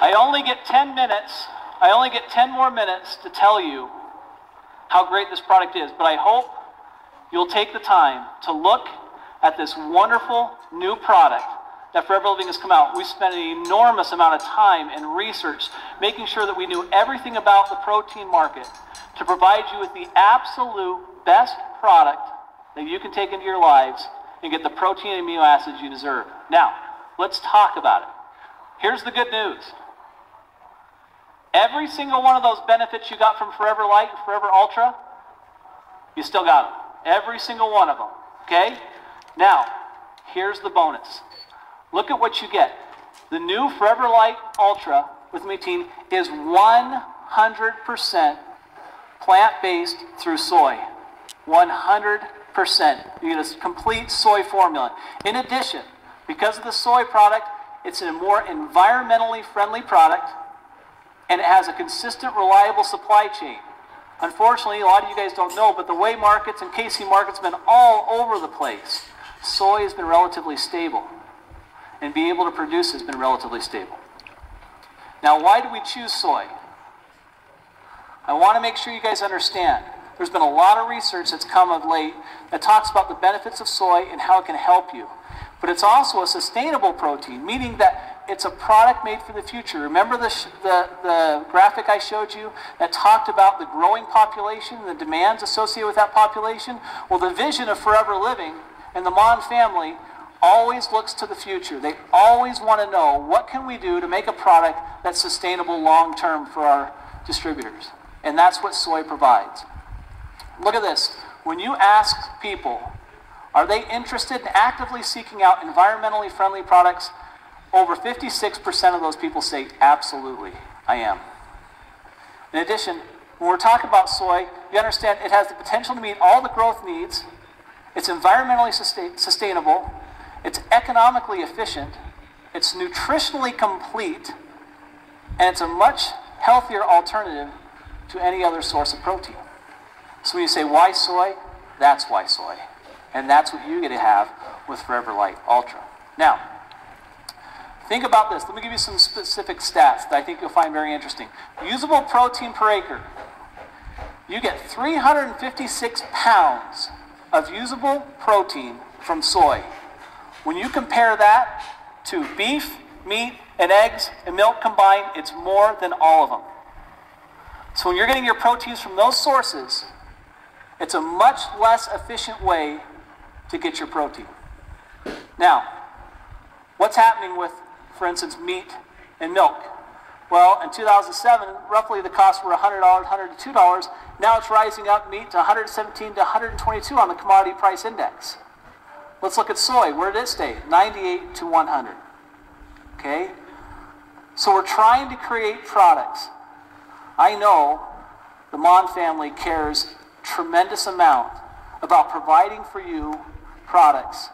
I only get 10 minutes. I only get 10 more minutes to tell you how great this product is, but I hope you'll take the time to look at this wonderful new product that Forever Living has come out. We spent an enormous amount of time and research making sure that we knew everything about the protein market to provide you with the absolute best product that you can take into your lives and get the protein and amino acids you deserve. Now, let's talk about it. Here's the good news. Every single one of those benefits you got from Forever Light and Forever Ultra, you still got them. Every single one of them. Okay? Now, here's the bonus. Look at what you get. The new Forever Light Ultra with Metein is 100% plant-based through soy. 100%. You get a complete soy formula. In addition, because of the soy product, it's a more environmentally friendly product, and it has a consistent, reliable supply chain. Unfortunately, a lot of you guys don't know, but the whey markets and casein markets have been all over the place. Soy has been relatively stable, and being able to produce has been relatively stable. Now, why do we choose soy? I want to make sure you guys understand. There's been a lot of research that's come of late that talks about the benefits of soy and how it can help you. But it's also a sustainable protein, meaning that it's a product made for the future. Remember the graphic I showed you that talked about the growing population and the demands associated with that population? Well, the vision of Forever Living and the Mon family always looks to the future. They always want to know, what can we do to make a product that's sustainable long-term for our distributors? And that's what soy provides. Look at this. When you ask people, are they interested in actively seeking out environmentally friendly products? Over 56% of those people say, absolutely, I am. In addition, when we're talking about soy, you understand it has the potential to meet all the growth needs. It's environmentally sustainable. It's economically efficient. It's nutritionally complete. And it's a much healthier alternative to any other source of protein. So when you say, why soy? That's why soy. And that's what you get to have with Forever Light Ultra. Now, think about this. Let me give you some specific stats that I think you'll find very interesting. Usable protein per acre. You get 356 pounds of usable protein from soy. When you compare that to beef, meat, and eggs and milk combined, it's more than all of them. So when you're getting your proteins from those sources, it's a much less efficient way to get your protein. Now, what's happening with, for instance, meat and milk? Well, in 2007, roughly the costs were $100, $100 to $2. Now it's rising up meat to $117 to $122 on the commodity price index. Let's look at soy. Where did it stay? 98 to 100. Okay? So we're trying to create products. I know the Mon family cares tremendous amount about providing for you products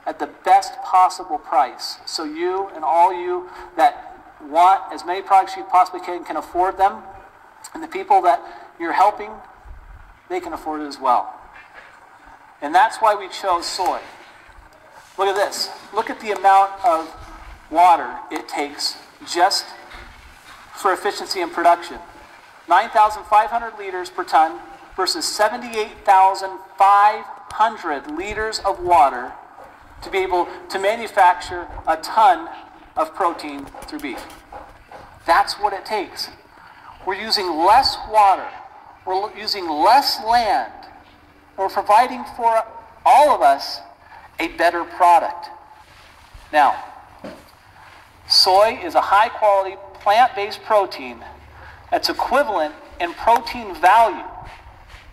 at the best possible price, so you and all you that want as many products you possibly can afford them, and the people that you're helping, they can afford it as well. And that's why we chose soy. Look at this. Look at the amount of water it takes just for efficiency and production. 9,500 liters per ton versus 78,500 liters of water to be able to manufacture a ton of protein through beef. That's what it takes. We're using less water. We're using less land. We're providing for all of us a better product. Now, soy is a high-quality plant-based protein that's equivalent in protein value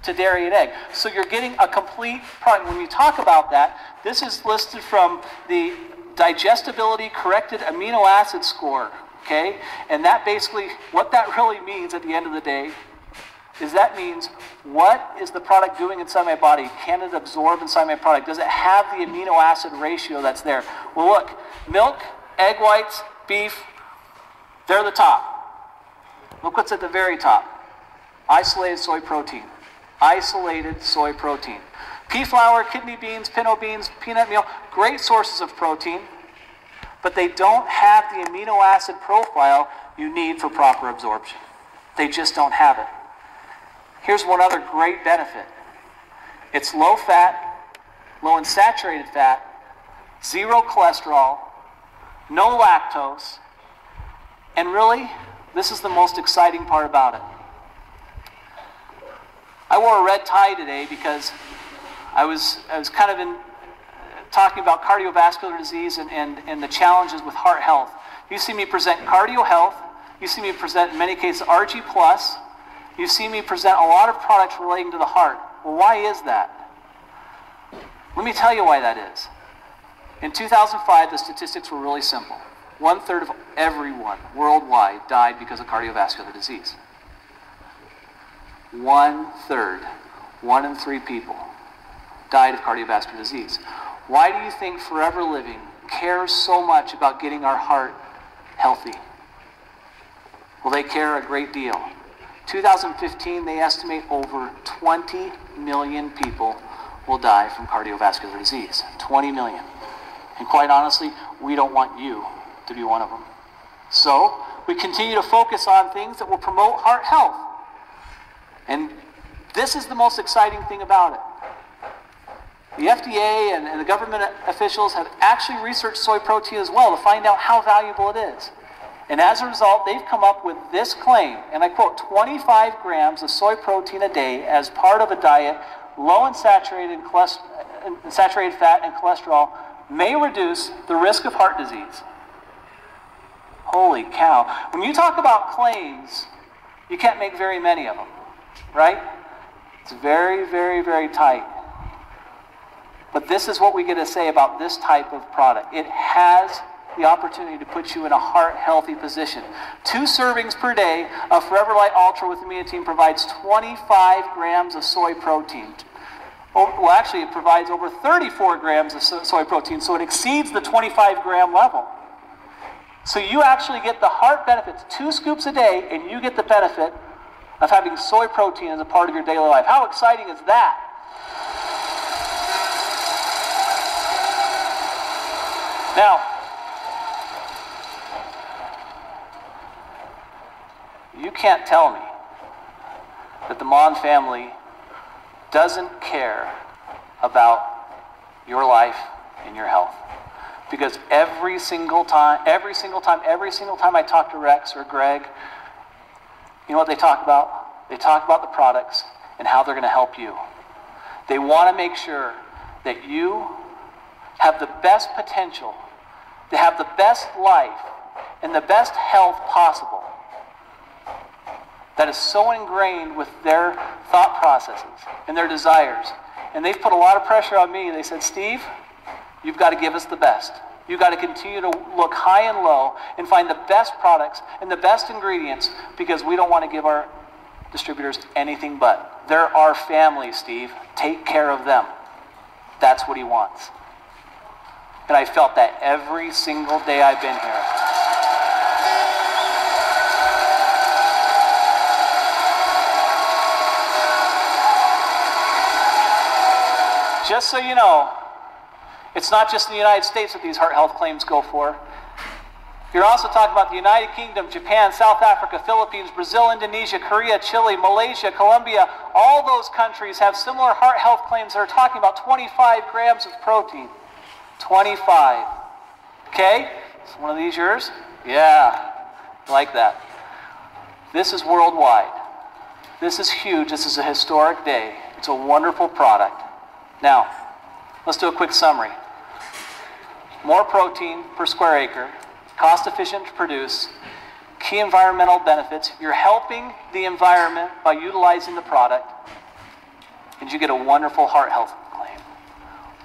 to dairy and egg. So you're getting a complete product. When you talk about that, this is listed from the digestibility corrected amino acid score, okay? And that basically, what that really means at the end of the day is that means, what is the product doing inside my body? Can it absorb inside my product? Does it have the amino acid ratio that's there? Well, look, milk, egg whites, beef, they're the top. Look what's at the very top. Isolated soy protein. Isolated soy protein. Pea flour, kidney beans, pinto beans, peanut meal, great sources of protein. but they don't have the amino acid profile you need for proper absorption. They just don't have it. Here's one other great benefit. It's low fat, low in saturated fat, zero cholesterol, no lactose, and really, this is the most exciting part about it. I wore a red tie today because I was kind of talking about cardiovascular disease and the challenges with heart health. You see me present cardio health. You see me present, in many cases, RG+. You see me present a lot of products relating to the heart. Well, why is that? Let me tell you why that is. In 2005, the statistics were really simple. 1/3 of everyone worldwide died because of cardiovascular disease. 1/3, 1 in 3 people died of cardiovascular disease. Why do you think Forever Living cares so much about getting our heart healthy? Well, they care a great deal. 2015, they estimate over 20 million people will die from cardiovascular disease. 20 million. And quite honestly, we don't want you to be one of them. So, we continue to focus on things that will promote heart health. And this is the most exciting thing about it. The FDA and the government officials have actually researched soy protein as well to find out how valuable it is. And as a result, they've come up with this claim, and I quote, 25 grams of soy protein a day as part of a diet low in saturated fat and cholesterol may reduce the risk of heart disease. Holy cow. When you talk about claims, you can't make very many of them, right? It's very, very, very tight. But this is what we get to say about this type of product. It has the opportunity to put you in a heart-healthy position. 2 servings per day of Forever Light Ultra with Amino provides 25 grams of soy protein. Well, actually, it provides over 34 grams of soy protein, so it exceeds the 25-gram level. So you actually get the heart benefits, 2 scoops a day, and you get the benefit of having soy protein as a part of your daily life. How exciting is that? Now, you can't tell me that the Mon family doesn't care about your life and your health. Because every single time I talk to Rex or Greg, you know what they talk about? They talk about the products and how they're going to help you. They want to make sure that you have the best potential to have the best life and the best health possible. That is so ingrained with their thought processes and their desires. And they've put a lot of pressure on me. They said, Steve, you've got to give us the best. You've got to continue to look high and low and find the best products and the best ingredients because we don't want to give our distributors anything but. They're our family, Steve. Take care of them. That's what he wants. And I felt that every single day I've been here. Just so you know, it's not just in the United States that these heart health claims go for. You're also talking about the United Kingdom, Japan, South Africa, Philippines, Brazil, Indonesia, Korea, Chile, Malaysia, Colombia. All those countries have similar heart health claims that are talking about 25 grams of protein. 25. Okay? Is one of these yours? Yeah. Like that. This is worldwide. This is huge. This is a historic day. It's a wonderful product. Now, let's do a quick summary. More protein per square acre, cost efficient to produce, key environmental benefits. You're helping the environment by utilizing the product, and you get a wonderful heart health claim.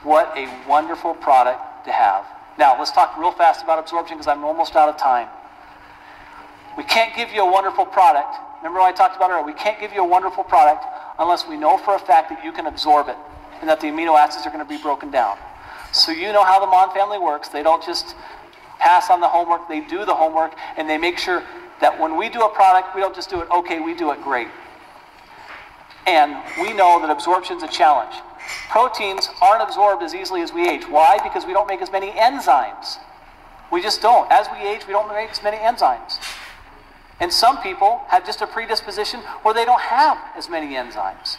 What a wonderful product to have. Now, let's talk real fast about absorption because I'm almost out of time. We can't give you a wonderful product. Remember what I talked about earlier? We can't give you a wonderful product unless we know for a fact that you can absorb it and that the amino acids are going to be broken down. So you know how the Mon family works. They don't just pass on the homework. They do the homework, and they make sure that when we do a product, we don't just do it okay, we do it great. And we know that absorption is a challenge. Proteins aren't absorbed as easily as we age. Why? Because we don't make as many enzymes. We just don't. As we age, we don't make as many enzymes. And some people have just a predisposition where they don't have as many enzymes.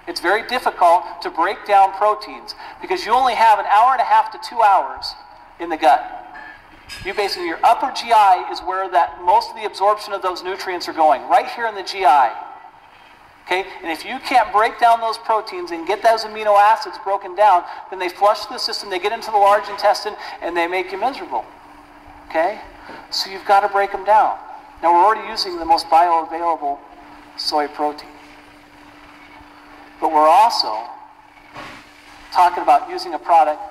It's very difficult to break down proteins because you only have an hour and a half to 2 hours in the gut. You basically, your upper GI is where most of the absorption of those nutrients are going, right here in the GI. Okay? And if you can't break down those proteins and get those amino acids broken down, then they flush the system, they get into the large intestine, and they make you miserable. Okay? So you've got to break them down. Now we're already using the most bioavailable soy protein. But we're also talking about using a product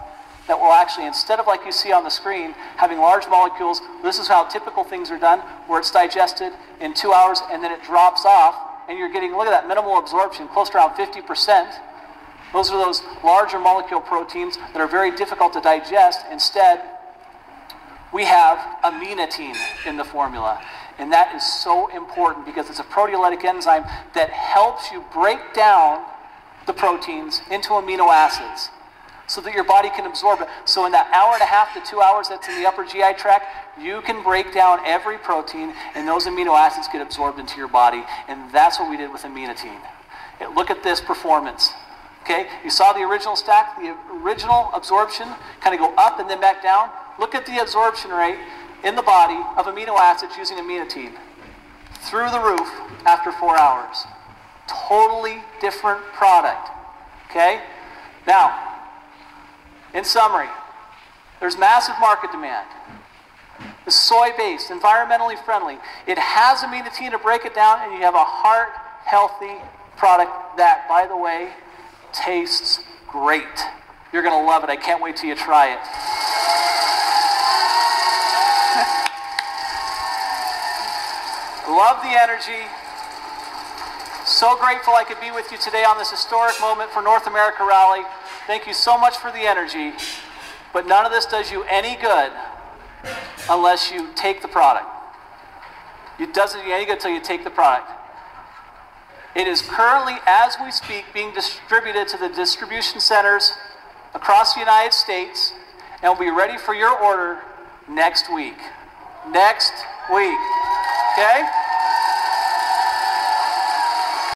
that will actually, instead of like you see on the screen, having large molecules, this is how typical things are done, where it's digested in 2 hours and then it drops off, and you're getting, look at that, minimal absorption, close to around 50%. Those are those larger molecule proteins that are very difficult to digest. Instead, we have aminotin in the formula. And that is so important because it's a proteolytic enzyme that helps you break down the proteins into amino acids so that your body can absorb it. So in that hour and a half to 2 hours that's in the upper GI tract, you can break down every protein and those amino acids get absorbed into your body. And that's what we did with aminotin. Look at this performance. Okay, you saw the original stack, the original absorption kind of go up and then back down. Look at the absorption rate in the body of amino acids using aminotin. Through the roof after 4 hours. Totally different product. Okay? Now, in summary, there's massive market demand. It's soy-based, environmentally friendly. It has aminotin to break it down, and you have a heart-healthy product that, by the way, tastes great. You're going to love it. I can't wait till you try it. Love the energy. So grateful I could be with you today on this historic moment for North America Rally. Thank you so much for the energy. But none of this does you any good unless you take the product. It doesn't do you any good until you take the product. It is currently, as we speak, being distributed to the distribution centers across the United States and will be ready for your order next week. Next week. Okay?